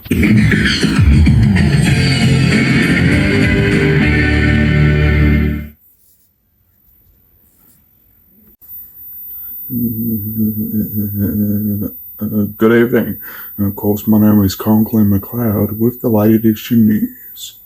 Good evening. And of course, my name is Conklin McLeod with the Late Edition News.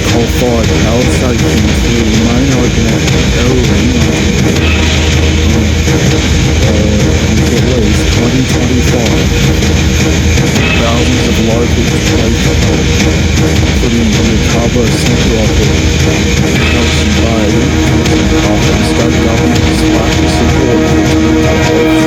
Coal-fired power stations will remain open at Erwin until at least 2025. Thousands of locals take up, including the Cabo Centre Office, Nelson Bay, after the state government's lack of support for mental health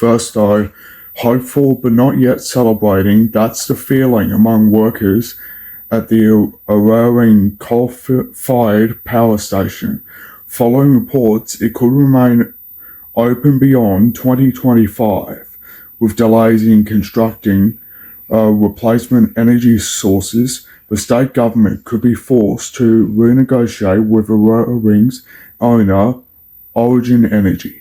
First though, hopeful but not yet celebrating, that's the feeling among workers at the Eraring coal-fired power station. Following reports, it could remain open beyond 2025, with delays in constructing replacement energy sources. The state government could be forced to renegotiate with Eraring's owner, Origin Energy.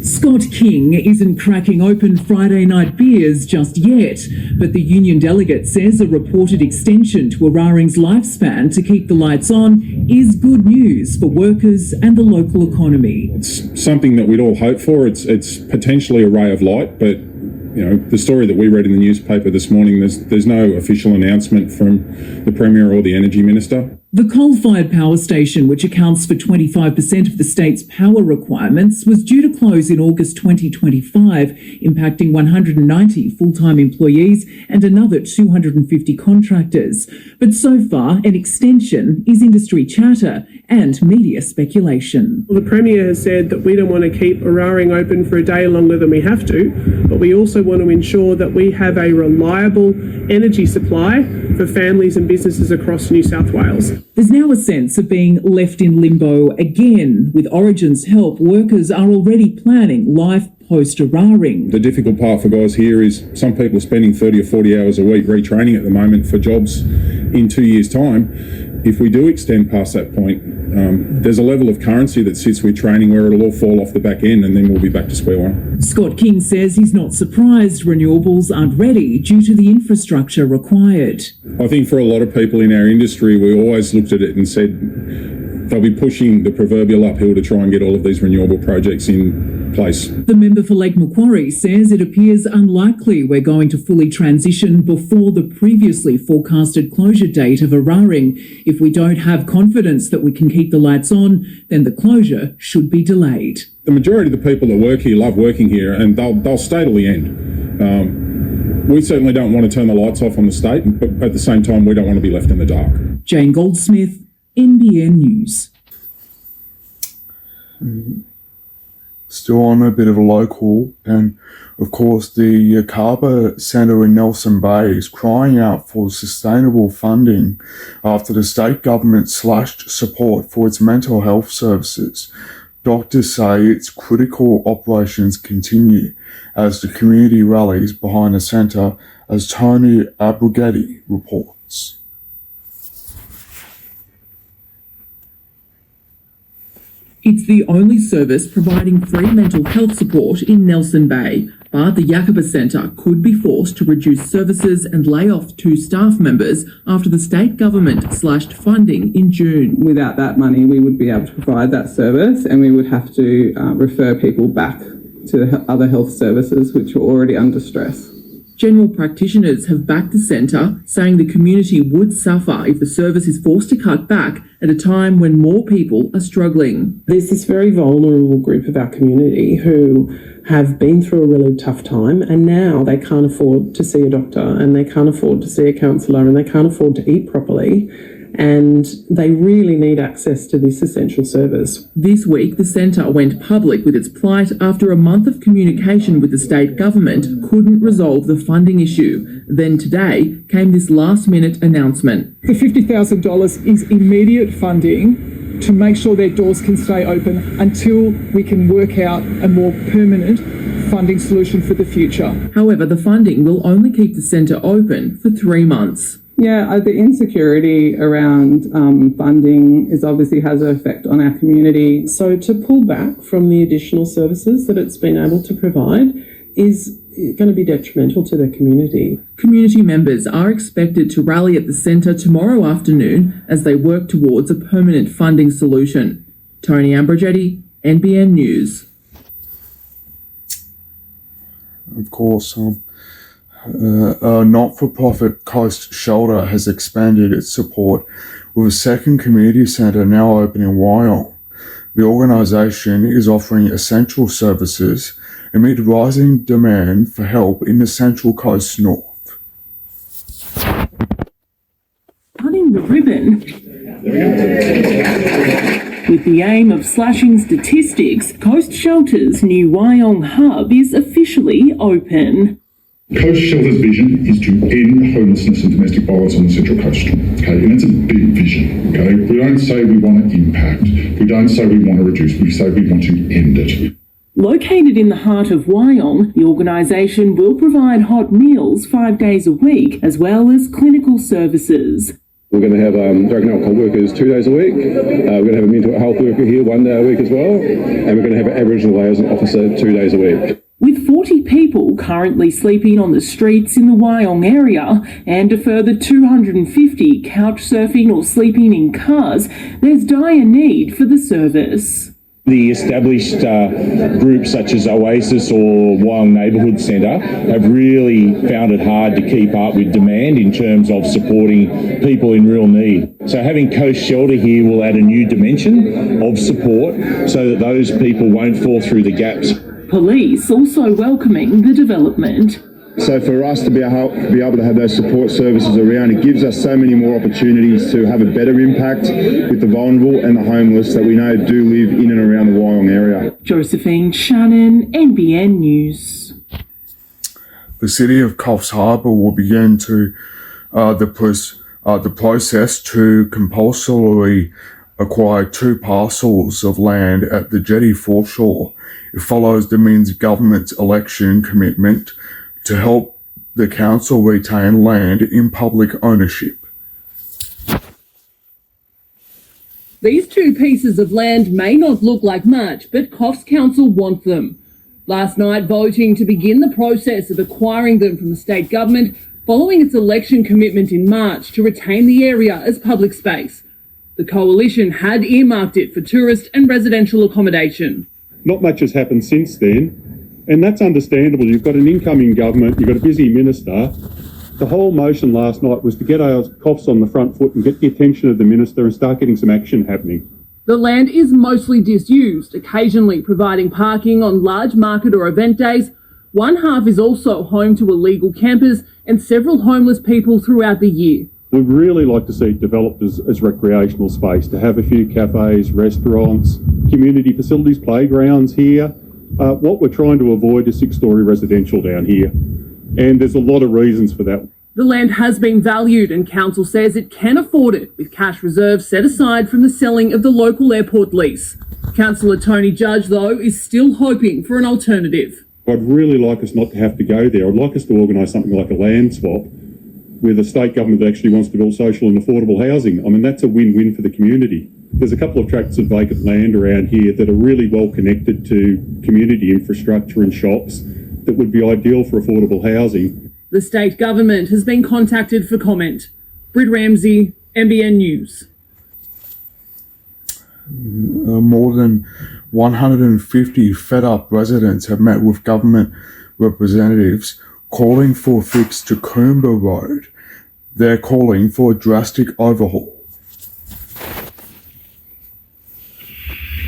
Scott King isn't cracking open Friday night beers just yet, but the union delegate says a reported extension to Eraring's lifespan to keep the lights on is good news for workers and the local economy. It's something that we'd all hope for. It's potentially a ray of light, but the story that we read in the newspaper this morning, there's no official announcement from the Premier or the Energy Minister. The coal-fired power station, which accounts for 25% of the state's power requirements, was due to close in August 2025, impacting 190 full-time employees and another 250 contractors. But so far, an extension is industry chatter and media speculation. Well, the Premier has said that we don't want to keep Eraring open for a day longer than we have to, but we also want to ensure that we have a reliable energy supply for families and businesses across New South Wales. There's now a sense of being left in limbo again. With Origin's help, workers are already planning life post-Eraring. The difficult part for guys here is some people are spending 30 or 40 hours a week retraining at the moment for jobs in 2 years' time. If we do extend past that point, there's a level of currency that sits with training where it'll all fall off the back end and then we'll be back to square one. Scott King says he's not surprised renewables aren't ready due to the infrastructure required. I think for a lot of people in our industry, we always looked at it and said they'll be pushing the proverbial uphill to try and get all of these renewable projects in place. The member for Lake Macquarie says it appears unlikely we're going to fully transition before the previously forecasted closure date of Eraring. If we don't have confidence that we can keep the lights on, then the closure should be delayed. The majority of the people that work here love working here and they'll stay till the end. We certainly don't want to turn the lights off on the state, but at the same time, we don't want to be left in the dark. Jane Goldsmith, NBN News. Still on a bit of a local, and of course the Cabo Centre in Nelson Bay is crying out for sustainable funding after the state government slashed support for its mental health services. Doctors say its critical operations continue as the community rallies behind the centre, as Tony Abughetti reports. It's the only service providing free mental health support in Nelson Bay, but the Yakaba Centre could be forced to reduce services and lay off 2 staff members after the state government slashed funding in June. Without that money, we would be able to provide that service and we would have to refer people back to other health services which were already under stress. General practitioners have backed the centre, saying the community would suffer if the service is forced to cut back at a time when more people are struggling. There's this very vulnerable group of our community who have been through a really tough time, and now they can't afford to see a doctor, and they can't afford to see a counsellor, and they can't afford to eat properly. And they really need access to this essential service. This week, the centre went public with its plight after a month of communication with the state government couldn't resolve the funding issue. Then today came this last-minute announcement. The $50,000 is immediate funding to make sure their doors can stay open until we can work out a more permanent funding solution for the future. However, the funding will only keep the centre open for 3 months. Yeah, the insecurity around funding obviously has an effect on our community. So to pull back from the additional services that it's been able to provide is going to be detrimental to the community. Community members are expected to rally at the centre tomorrow afternoon as they work towards a permanent funding solution. Tony Ambrogetti, NBN News. Of course, a not-for-profit Coast Shelter has expanded its support with a second community centre now open in Wyong. The organisation is offering essential services amid rising demand for help in the Central Coast North. Cutting the ribbon with the aim of slashing statistics, Coast Shelter's new Wyong hub is officially open. Coast Shelter's vision is to end homelessness and domestic violence on the Central Coast. Okay, and it's a big vision. Okay, we don't say we want to impact. We don't say we want to reduce. We say we want to end it. Located in the heart of Wyong, the organisation will provide hot meals 5 days a week, as well as clinical services. We're going to have drug and alcohol workers 2 days a week. We're going to have a mental health worker here 1 day a week as well. And we're going to have an Aboriginal liaison officer 2 days a week. With 40 people currently sleeping on the streets in the Wyong area and a further 250 couch surfing or sleeping in cars, there's dire need for the service. The established groups such as Oasis or Wyong Neighbourhood Centre have really found it hard to keep up with demand in terms of supporting people in real need. So having Coast Shelter here will add a new dimension of support so that those people won't fall through the gaps. Police also welcoming the development. So for us to be able to have those support services around, it gives us so many more opportunities to have a better impact with the vulnerable and the homeless that we know do live in and around the Wyong area. Josephine Shannon, NBN News. The City of Coffs Harbour will begin the process to compulsorily acquire 2 parcels of land at the jetty foreshore. It follows the Min's government's election commitment to help the council retain land in public ownership. These 2 pieces of land may not look like much, but Coffs Council want them. Last night, voting to begin the process of acquiring them from the state government following its election commitment in March to retain the area as public space. The coalition had earmarked it for tourist and residential accommodation. Not much has happened since then, and that's understandable. You've got an incoming government, you've got a busy minister. The whole motion last night was to get our Coffs on the front foot and get the attention of the minister and start getting some action happening. The land is mostly disused, occasionally providing parking on large market or event days. One half is also home to illegal campers and several homeless people throughout the year. We'd really like to see it developed as recreational space, to have a few cafes, restaurants, community facilities, playgrounds here. What we're trying to avoid is 6-storey residential down here, and there's a lot of reasons for that. The land has been valued and council says it can afford it, with cash reserves set aside from the selling of the local airport lease. Councillor Tony Judge, though, is still hoping for an alternative. I'd really like us not to have to go there. I'd like us to organise something like a land swap where the state government actually wants to build social and affordable housing. I mean, that's a win-win for the community. There's a couple of tracts of vacant land around here that are really well connected to community infrastructure and shops that would be ideal for affordable housing. The state government has been contacted for comment. Britt Ramsey, NBN News. More than 150 fed-up residents have met with government representatives calling for a fix to Coombe Road. They're calling for a drastic overhaul.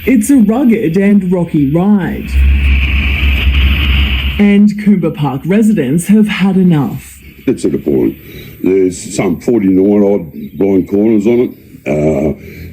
It's a rugged and rocky ride. And Coombe Park residents have had enough. It's at a point. There's some 49 odd blind corners on it.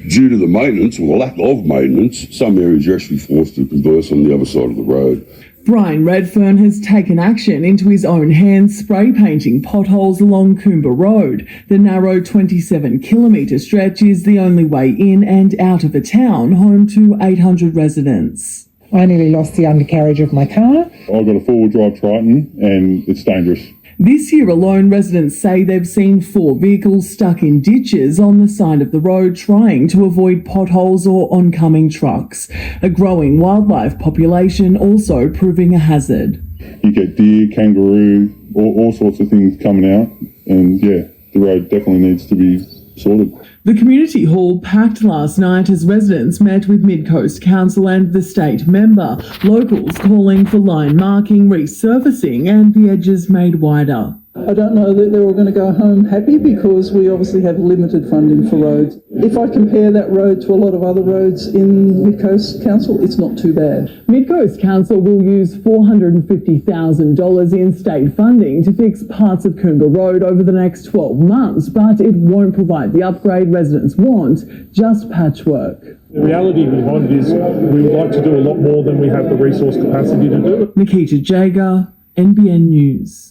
Due to the maintenance, or the lack of maintenance, some areas you're actually forced to converse on the other side of the road. Brian Redfern has taken action into his own hands, spray painting potholes along Coombe Road. The narrow 27-kilometre stretch is the only way in and out of a town home to 800 residents. I nearly lost the undercarriage of my car. I've got a four-wheel drive Triton and it's dangerous. This year alone, residents say they've seen 4 vehicles stuck in ditches on the side of the road trying to avoid potholes or oncoming trucks. A growing wildlife population also proving a hazard. You get deer, kangaroo, all sorts of things coming out, and yeah, the road definitely needs to be sorted. The community hall packed last night as residents met with Mid-Coast Council and the state member. Locals calling for line marking, resurfacing and the edges made wider. I don't know that they're all going to go home happy because we obviously have limited funding for roads. If I compare that road to a lot of other roads in Mid-Coast Council, it's not too bad. Mid-Coast Council will use $450,000 in state funding to fix parts of Coombe Road over the next 12 months, but it won't provide the upgrade residents want, just patchwork. The reality behind it is we would like to do a lot more than we have the resource capacity to do. Nikita Jager, NBN News.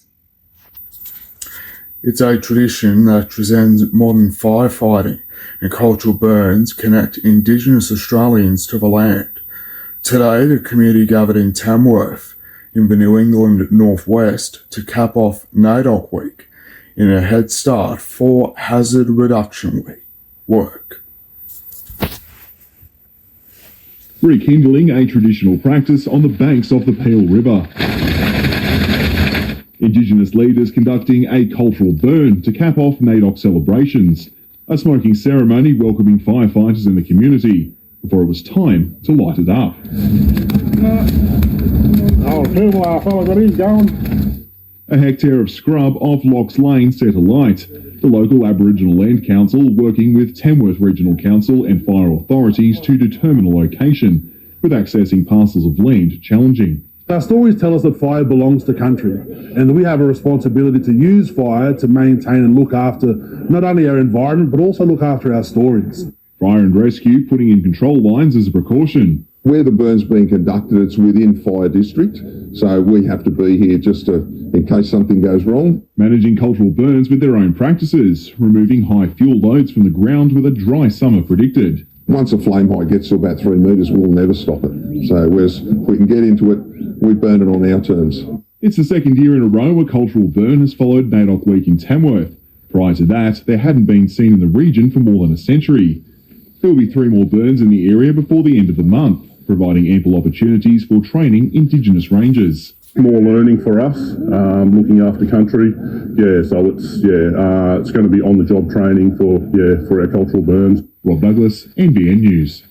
It's a tradition that transcends modern firefighting, and cultural burns connect Indigenous Australians to the land. Today, the community gathered in Tamworth, in the New England Northwest, to cap off NAIDOC Week in a head start for hazard reduction work. Rekindling a traditional practice on the banks of the Peel River. Indigenous leaders conducting a cultural burn to cap off NAIDOC celebrations, a smoking ceremony welcoming firefighters in the community before it was time to light it up. A hectare of scrub off Locks Lane set alight. The local Aboriginal Land Council working with Tamworth Regional Council and fire authorities to determine a location, with accessing parcels of land challenging. Our stories tell us that fire belongs to country and that we have a responsibility to use fire to maintain and look after not only our environment but also look after our stories. Fire and rescue putting in control lines as a precaution. Where the burn's being conducted, it's within fire district, so we have to be here just in case something goes wrong. Managing cultural burns with their own practices, removing high fuel loads from the ground with a dry summer predicted. Once a flame height gets to about 3 metres, we'll never stop it. So if we can get into it, we burn it on our terms. It's the second year in a row a cultural burn has followed NAIDOC Week in Tamworth. Prior to that, there hadn't been seen in the region for more than a century. There will be 3 more burns in the area before the end of the month, providing ample opportunities for training Indigenous rangers. More learning for us, looking after country. Yeah, so it's going to be on-the-job training for our cultural burns. Rob Douglas, NBN News.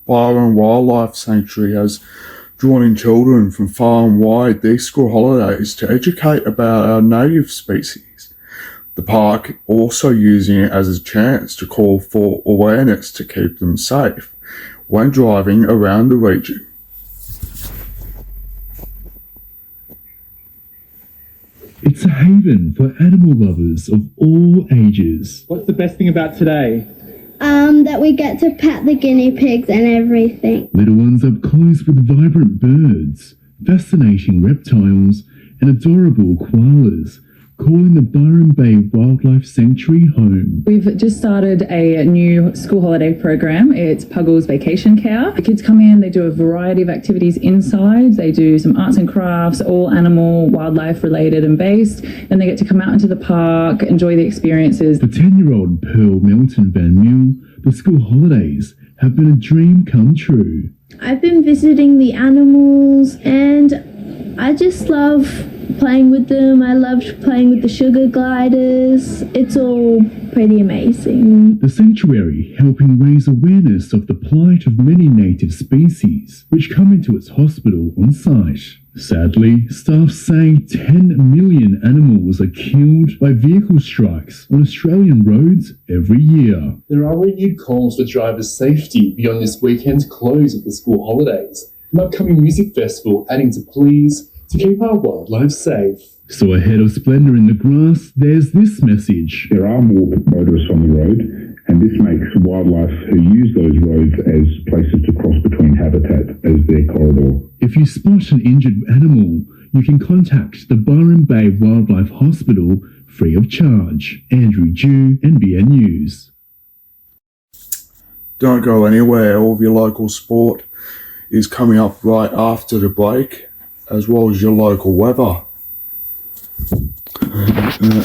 Byron Wildlife Sanctuary has drawn in children from far and wide these school holidays to educate about our native species. The park also using it as a chance to call for awareness to keep them safe when driving around the region. It's a haven for animal lovers of all ages. What's the best thing about today? That we get to pet the guinea pigs and everything. Little ones up close with vibrant birds, fascinating reptiles, and adorable koalas, calling the Byron Bay Wildlife Sanctuary home. We've just started a new school holiday program. It's Puggles Vacation Care. The kids come in, they do a variety of activities inside. They do some arts and crafts, all animal, wildlife related and based. Then they get to come out into the park, enjoy the experiences. For 10-year-old Pearl Melton Van Mill, the school holidays have been a dream come true. I've been visiting the animals and I just love playing with them. I loved playing with the sugar gliders. It's all pretty amazing. The sanctuary helping raise awareness of the plight of many native species which come into its hospital on site. Sadly, staff say 10 million animals are killed by vehicle strikes on Australian roads every year. There are renewed calls for driver safety beyond this weekend's close of the school holidays. An upcoming music festival adding to pleas to keep our wildlife safe. So ahead of Splendour in the Grass, there's this message. There are more motorists on the road, and this makes wildlife who use those roads as places to cross between habitat as their corridor. If you spot an injured animal, you can contact the Byron Bay Wildlife Hospital free of charge. Andrew Dew, NBN News. Don't go anywhere. All of your local sport is coming up right after the break, as well as your local weather.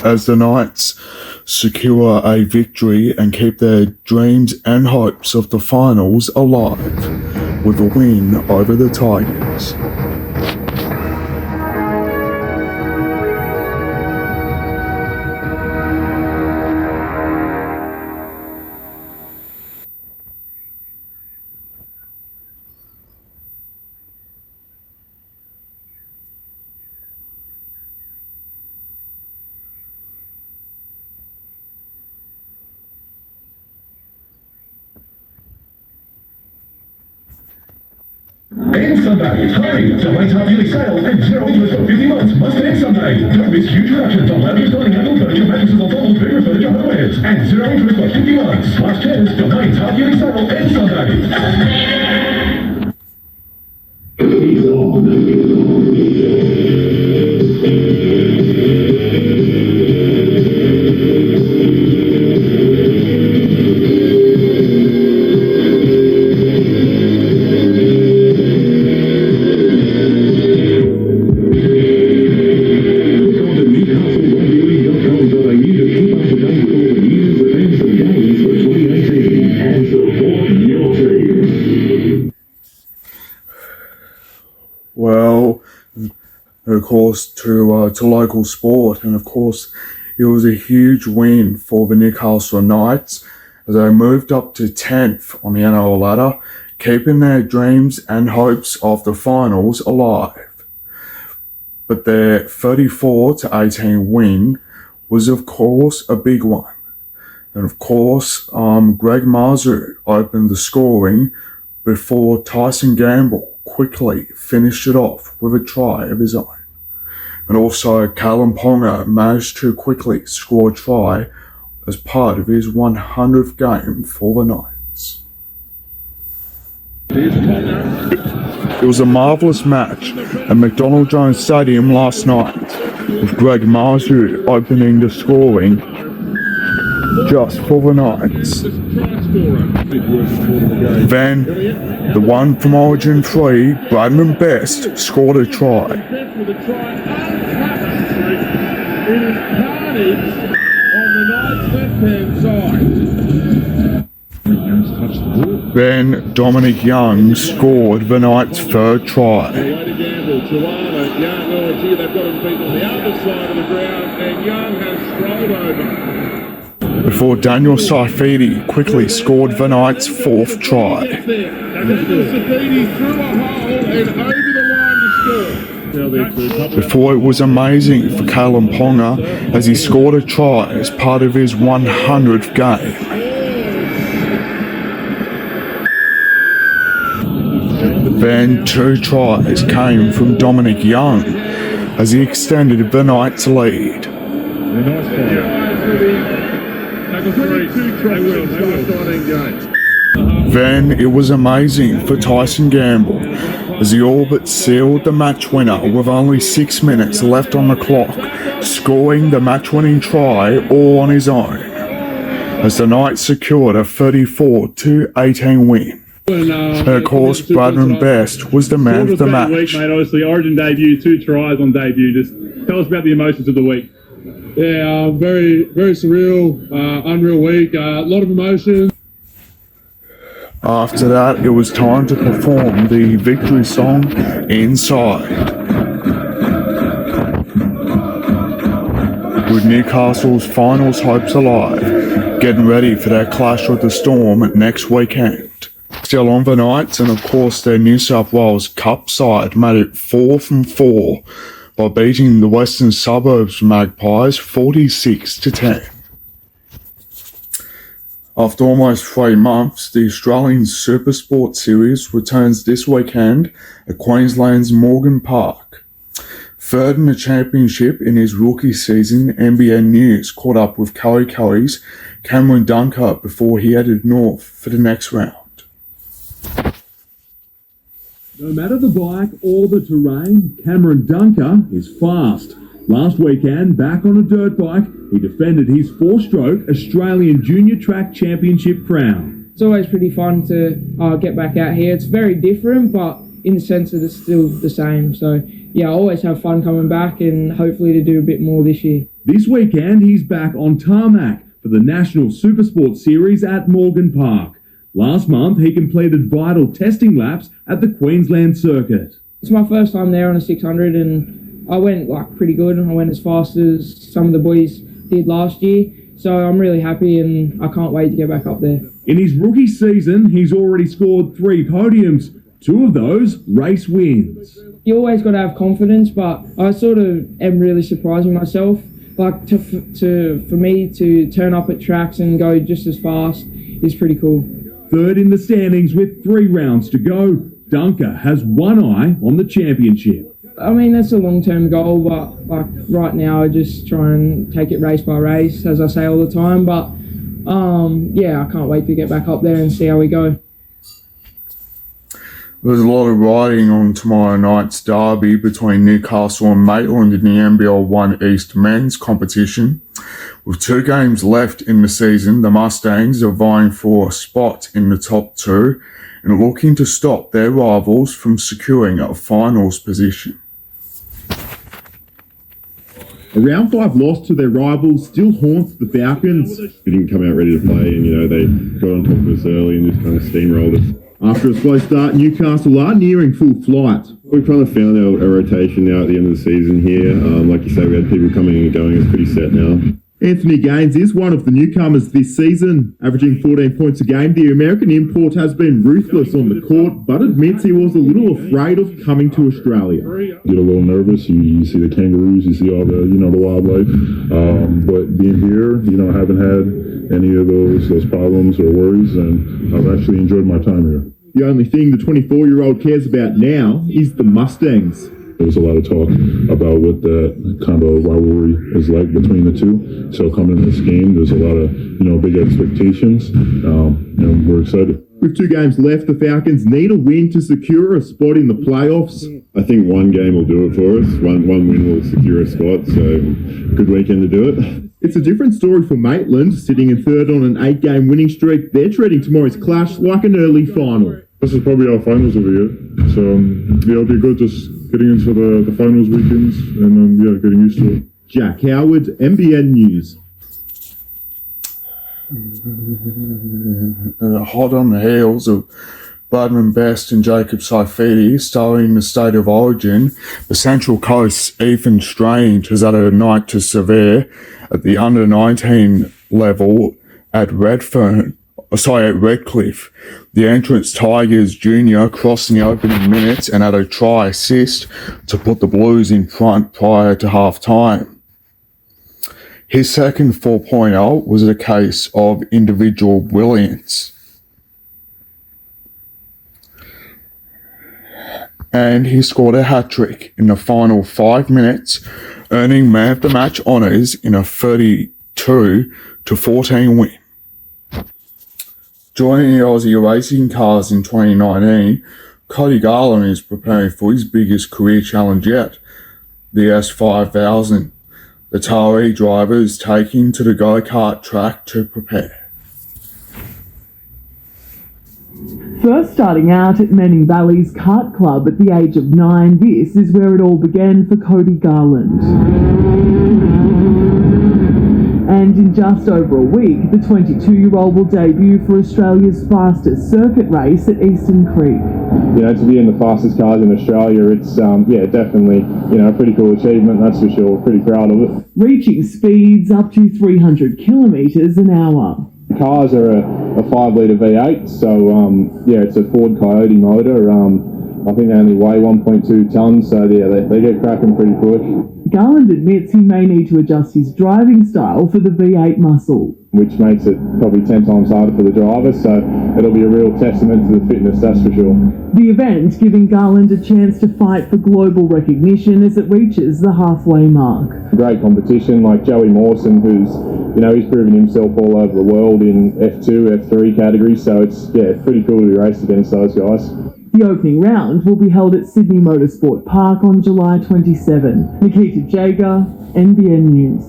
As the Knights secure a victory and keep their dreams and hopes of the finals alive with a win over the Tigers. And Sunday, hurry! Delayed half yearly sale and zero interest for 50 months. Must end Sunday. Don't miss huge reductions on lounges, dining, and furniture, mattresses, ensembles, bigger furniture, homewares. And zero interest for 50 months. Last chance, delayed half yearly sale and Well, of course, to local sport, and of course, it was a huge win for the Newcastle Knights as they moved up to 10th on the NRL ladder, keeping their dreams and hopes of the finals alive. But their 34-18 win was, of course, a big one. And of course, Greg Marzut opened the scoring before Tyson Gamble quickly finished it off with a try of his own. And also, Callum Ponga managed to quickly score a try as part of his 100th game for the Knights. It was a marvellous match at McDonald Jones Stadium last night, with Greg Marzut opening the scoring just for the Knights. Then, the one from Origin 3, Bradman Best, scored a try. Then Dominic Young scored the Knights' third try. Before Daniel Saifidi quickly scored the Knights' fourth try. Before it was amazing for Callum Ponga as he scored a try as part of his 100th game. Then two tries came from Dominic Young as he extended the Knights' lead. Then it was amazing for Tyson Gamble as he all but sealed the match winner with only 6 minutes left on the clock, scoring the match-winning try all on his own, as the Knights secured a 34-18 win. And of course, Bradman Best was the man of the match. Week, mate. Obviously, Origin debut, 2 tries on debut. Just tell us about the emotions of the week. Yeah, very, very surreal, unreal week. A lot of emotion. After that, it was time to perform the victory song, Inside. with Newcastle's finals hopes alive, getting ready for their clash with the Storm next weekend. Still on the Knights, and of course their New South Wales Cup side made it 4 from 4 by beating the Western Suburbs Magpies 46-10. After almost 3 months, the Australian Supersport Series returns this weekend at Queensland's Morgan Park. Third in the championship in his rookie season, NBN News caught up with Curry's Cameron Dunker before he headed north for the next round. No matter the bike or the terrain, Cameron Dunker is fast. Last weekend, back on a dirt bike, he defended his 4-stroke Australian Junior Track Championship crown. It's always pretty fun to get back out here. It's very different, but in the sense that it's still the same. So, yeah, I always have fun coming back and hopefully to do a bit more this year. This weekend, he's back on tarmac for the National Supersport Series at Morgan Park. Last month, he completed vital testing laps at the Queensland circuit. It's my first time there on a 600 and I went pretty good. I went as fast as some of the boys did last year. So I'm really happy and I can't wait to get back up there. In his rookie season, he's already scored 3 podiums, 2 of those race wins. You always got to have confidence, but I sort of am really surprising myself. For me to turn up at tracks and go just as fast is pretty cool. Third in the standings with 3 rounds to go, Dunker has one eye on the championship. I mean, that's a long-term goal, but right now I just try and take it race by race, as I say all the time. But yeah, I can't wait to get back up there and see how we go. There's a lot of riding on tomorrow night's derby between Newcastle and Maitland in the NBL 1 East men's competition. With 2 games left in the season, the Mustangs are vying for a spot in the top 2 and looking to stop their rivals from securing a finals position. A round 5 loss to their rivals still haunts the Falcons. We didn't come out ready to play and, they got on top of us early and just kind of steamrolled us. After a slow start, Newcastle are nearing full flight. We've kind of found our rotation now at the end of the season here. Like you say, we had people coming and going. It's pretty set now. Anthony Gaines is one of the newcomers this season. Averaging 14 points a game, the American import has been ruthless on the court, but admits he was a little afraid of coming to Australia. Get a little nervous. You see the kangaroos, you see all the the wildlife. But being here, I haven't had any of those problems or worries, and I've actually enjoyed my time here. The only thing the 24-year-old cares about now is the Mustangs. There's a lot of talk about what the kind of rivalry is like between the two. So coming in this game, there's a lot of, big expectations. We're excited. With 2 games left, the Falcons need a win to secure a spot in the playoffs. I think 1 game will do it for us. One win will secure a spot, so good weekend to do it. It's a different story for Maitland, sitting in 3rd on an 8-game winning streak. They're treating tomorrow's clash like an early final. This is probably our finals of the year. So, it'll be good just getting into the finals weekends and, getting used to it. Jack Howard, NBN News. Hot on the heels of Bradman Best and Jacob Saifidi starring the State of Origin, the Central Coast's Ethan Strange has had a night to severe at the under-19 level at Redcliffe. The entrance Tigers Jr. crossed in the opening minutes and had a try assist to put the Blues in front prior to half-time. His second 4.0 was a case of individual brilliance. And he scored a hat-trick in the final 5 minutes, earning man of the match honours in a 32-14 win. Joining the Aussie racing cars in 2019, Cody Garland is preparing for his biggest career challenge yet, the S5000. The Taree driver is taking to the go-kart track to prepare. First starting out at Manning Valley's kart club at the age of 9, this is where it all began for Cody Garland. And in just over a week, the 22-year-old will debut for Australia's fastest circuit race at Eastern Creek. to be in the fastest cars in Australia, it's definitely a pretty cool achievement. That's for sure. Pretty proud of it. Reaching speeds up to 300 kilometres an hour. Cars are a 5-litre V8, so it's a Ford Coyote motor. I think they only weigh 1.2 tonnes, so they get cracking pretty quick. Garland admits he may need to adjust his driving style for the V8 muscle, which makes it probably 10 times harder for the driver, so it'll be a real testament to the fitness, that's for sure. The event giving Garland a chance to fight for global recognition as it reaches the halfway mark. Great competition, like Joey Mawson, who's he's proven himself all over the world in F2, F3 categories, so it's pretty cool to be raced against those guys. The opening round will be held at Sydney Motorsport Park on July 27. Nikita Jager, NBN News.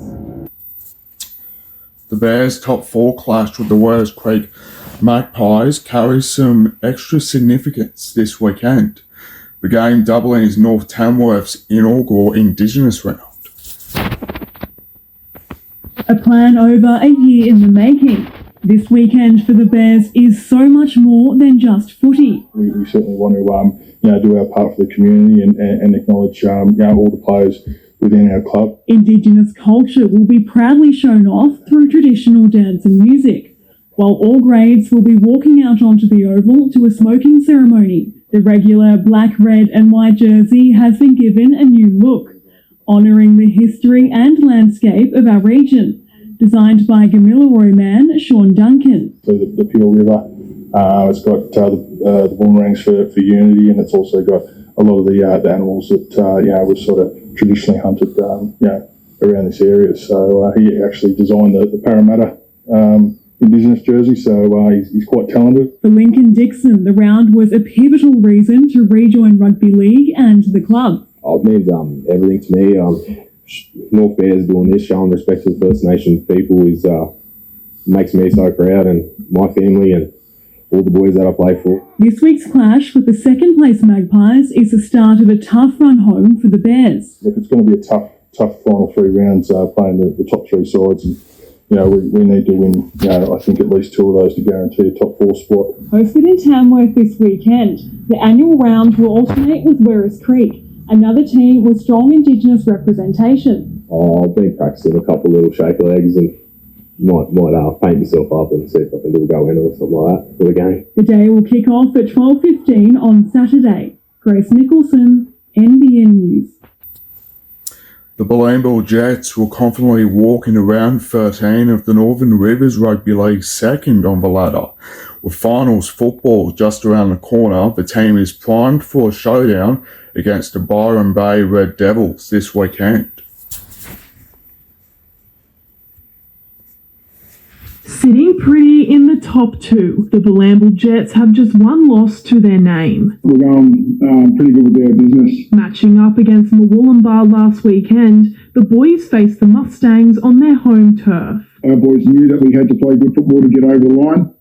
The Bears' top 4 clash with the Werris Creek Magpies carries some extra significance this weekend. The game doubling is North Tamworth's inaugural Indigenous round. A plan over a year in the making. This weekend for the Bears is so much more than just footy. We certainly want to do our part for the community and acknowledge all the players within our club. Indigenous culture will be proudly shown off through traditional dance and music, while all grades will be walking out onto the oval to a smoking ceremony. The regular black, red and white jersey has been given a new look, honouring the history and landscape of our region. Designed by Gamilaroi man Sean Duncan. So the Peel River, it's got the boomerangs for unity, and it's also got a lot of the animals that were sort of traditionally hunted around this area. So he actually designed the Parramatta Indigenous jersey, so he's quite talented. For Lincoln Dixon, the round was a pivotal reason to rejoin rugby league and the club. It means everything to me. North Bears doing this, showing respect to the First Nations people, makes me so proud, and my family and all the boys that I play for. This week's clash with the second place Magpies is the start of a tough run home for the Bears. Look, it's going to be a tough final 3 rounds playing the top 3 sides, and we need to win. I think at least 2 of those to guarantee a top 4 spot. Hosted in Tamworth this weekend, the annual round will alternate with Werris Creek, another team with strong Indigenous representation. I've been practicing a couple little shake legs and might paint myself up and see if I can do a go in or something like that for the game. The day will kick off at 12:15 on Saturday. Grace Nicholson, NBN News. The Balambul Jets will confidently walk into round 13 of the Northern Rivers Rugby League second on the ladder. With finals football just around the corner, the team is primed for a showdown against the Byron Bay Red Devils this weekend. Sitting pretty in the top 2, the Balambul Jets have just 1 loss to their name. We're going pretty good with our business. Matching up against Murwillumbah last weekend, the boys faced the Mustangs on their home turf. Our boys knew that we had to play good football to get over the line.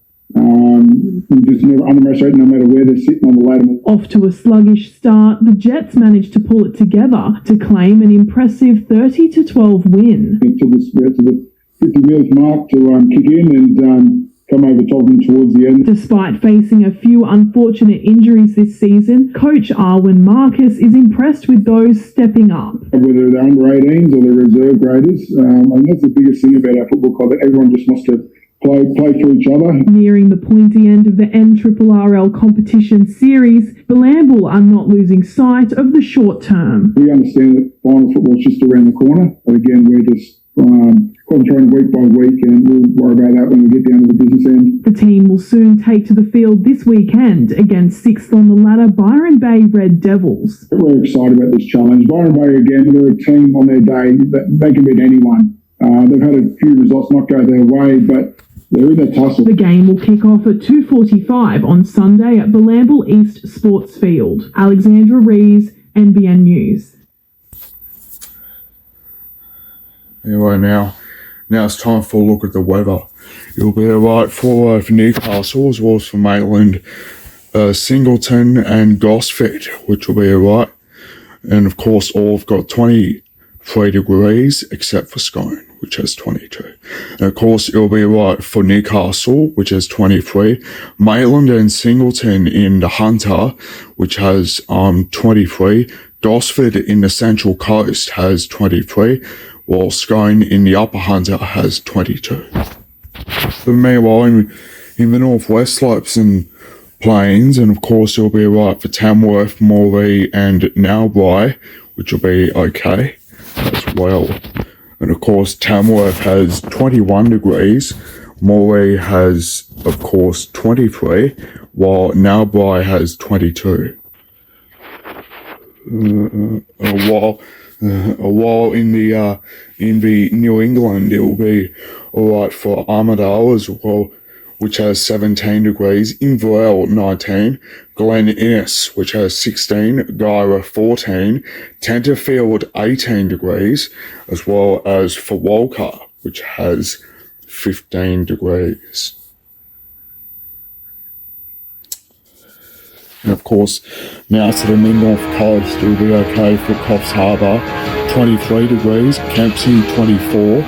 We just never underestimate no matter where they're sitting on the ladder. Off to a sluggish start, the Jets managed to pull it together to claim an impressive 30-12 win. It took us to the 50-minute mark to kick in and come over top of them towards the end. Despite facing a few unfortunate injuries this season, coach Arwen Marcus is impressed with those stepping up. Whether they're under 18s or they're reserve graders, and that's the biggest thing about our football club, that everyone just wants to play for each other. Nearing the pointy end of the NRRL competition series, Balambul are not losing sight of the short term. We understand that final football is just around the corner, but again, we're just concentrating week by week, and we'll worry about that when we get down to the business end. The team will soon take to the field this weekend against 6th on the ladder Byron Bay Red Devils. We're excited about this challenge. Byron Bay, again, they're a team on their day that they can beat anyone. They've had a few results not go their way, but they're in a tussle. The game will kick off at 2:45 on Sunday at Balambul East Sports Field. Alexandra Rees, NBN News. Anyway, now it's time for a look at the weather. It'll be alright for Newcastle as well as for Maitland, Singleton and Gosford, which will be alright. And of course, all have got 23 degrees except for Scone. which has 22. And of course, it'll be right for Newcastle, which has 23. Maitland and Singleton in the Hunter, which has 23. Gosford in the Central Coast has 23, while Scone in the Upper Hunter has 22. But meanwhile, in the Northwest Slopes and Plains, and of course it'll be right for Tamworth, Moree and Narrabri, which will be okay as well. And of course Tamworth has 21 degrees, Moree has of course 23, while Narrabri has 22. While in the New England it will be alright for Armidale as well, which has 17 degrees, Inverell 19, Glen Innes, which has 16, Guyra 14, Tenterfield 18 degrees, as well as for Walker, which has 15 degrees. And of course, now to the mid-north coast, it will be okay for Coffs Harbour, 23 degrees, Kempsey 24,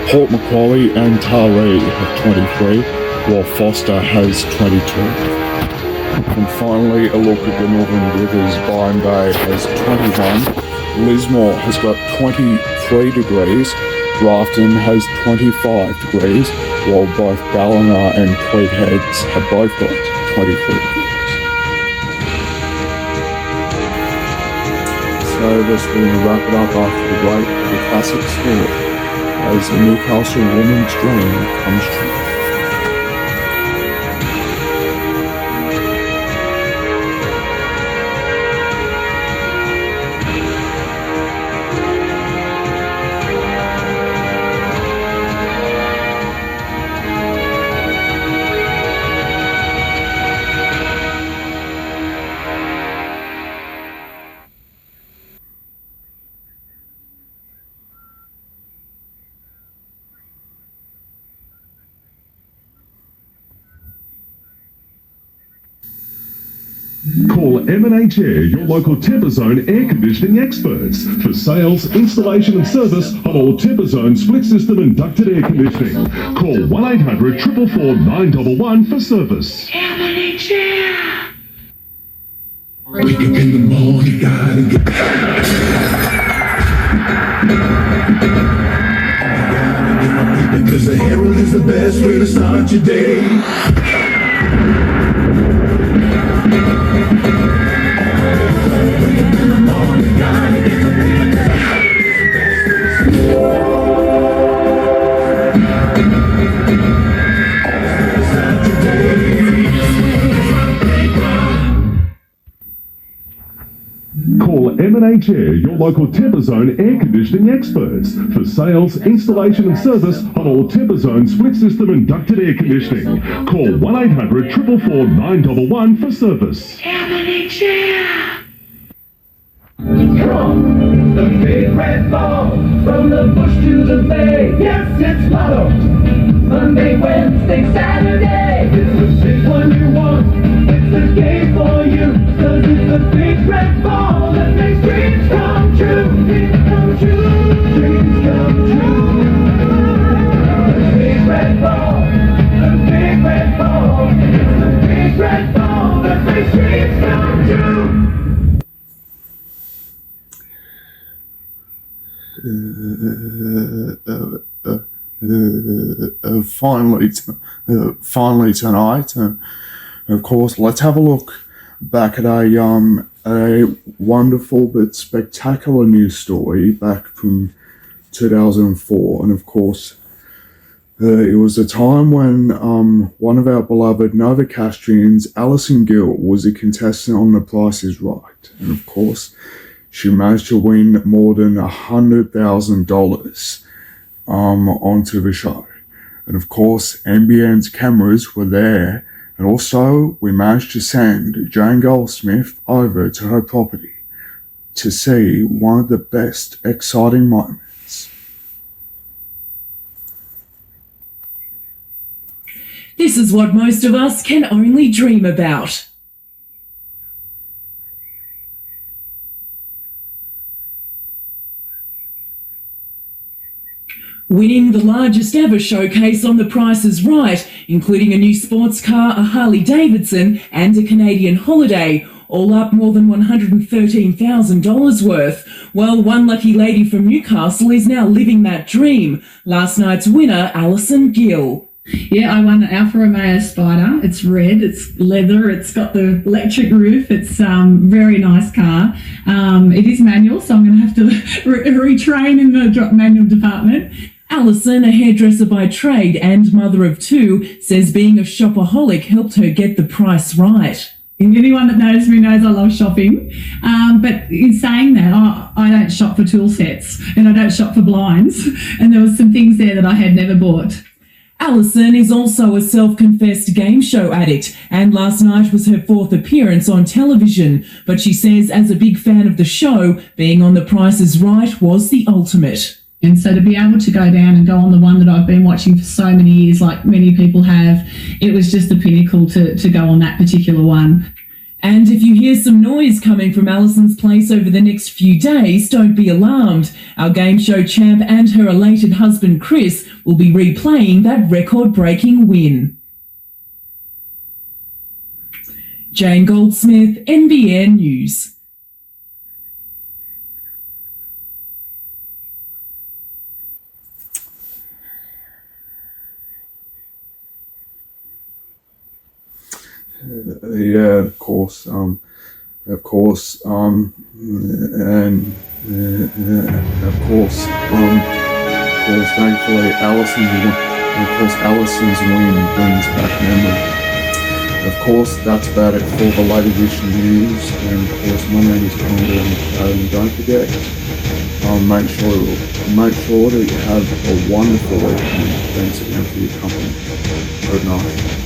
Port Macquarie and Taree have 23, while Foster has 22. And finally, a look at the Northern Rivers. Byron Bay has 21, Lismore has got 23 degrees, Grafton has 25 degrees, while both Ballina and Tweed Heads have both got 23 degrees. So that's going to wrap it up after the break with the classic score as the Newcastle women's dream comes true. Call M&H Air, your local Temperzone air conditioning experts, for sales, installation and service on all Temperzone split system and ducted air conditioning. Call 1-800-444-911 for service. M&H Air. Wake up in the morning, gotta get... Because the Herald is the best way to start your day. Call M&H Air, your local Temperzone air conditioning experts, for sales, installation and service on all Temperzone split system and ducted air conditioning. Call 1-800-444-911 for service. M&H Air. Come, the big red ball, from the bush to the bay. Yes, it's Lotto. Monday, Wednesday, Saturday. It's the big one you want. It's the game for you. Cause it's the big red ball that makes dreams come true. Dreams come true. Dreams come true. The big red ball. The big red ball. It's the big red ball that makes dreams come true. Finally tonight, of course, let's have a look back at a wonderful but spectacular news story back from 2004. And of course, it was a time when one of our beloved Novocastrians, Alison Gill, was a contestant on The Price is Right. And of course, she managed to win more than $100,000 onto the show. And of course, NBN's cameras were there. And also, we managed to send Jane Goldsmith over to her property to see one of the best exciting moments. This is what most of us can only dream about. Winning the largest ever showcase on The Price is Right, including a new sports car, a Harley Davidson and a Canadian holiday, all up more than $113,000 worth. Well, one lucky lady from Newcastle is now living that dream. Last night's winner, Alison Gill. Yeah, I won an Alfa Romeo Spider. It's red, it's leather, it's got the electric roof, it's very nice car. It is manual, so I'm going to have to retrain in the manual department. Alison, a hairdresser by trade and mother of two, says being a shopaholic helped her get the price right. And anyone that knows me knows I love shopping. But in saying that, I don't shop for tool sets and I don't shop for blinds. And there was some things there that I had never bought. Alison is also a self-confessed game show addict, and last night was her 4th appearance on television. But she says, as a big fan of the show, being on The Price is Right was the ultimate. And so to be able to go down and go on the one that I've been watching for so many years, like many people have, it was just the pinnacle to go on that particular one. And if you hear some noise coming from Alison's place over the next few days, don't be alarmed. Our game show champ and her elated husband Chris will be replaying that record-breaking win. Jane Goldsmith, NBN News. Yeah, of course, and of course, thankfully, Alison's win brings back memory. Of course, that's about it for the Lady Vision News, and of course, my name is Conda, and don't forget, make sure that you have a wonderful weekend. Thanks again for your company. Good night.